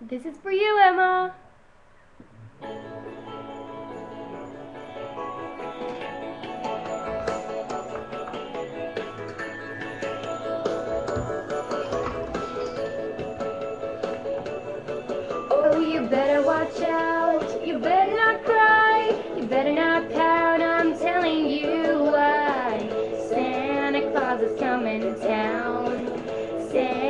This is for you, Emma. Oh, you better watch out. You better not cry. You better not pout. I'm telling you why. Santa Claus is coming to town. Santa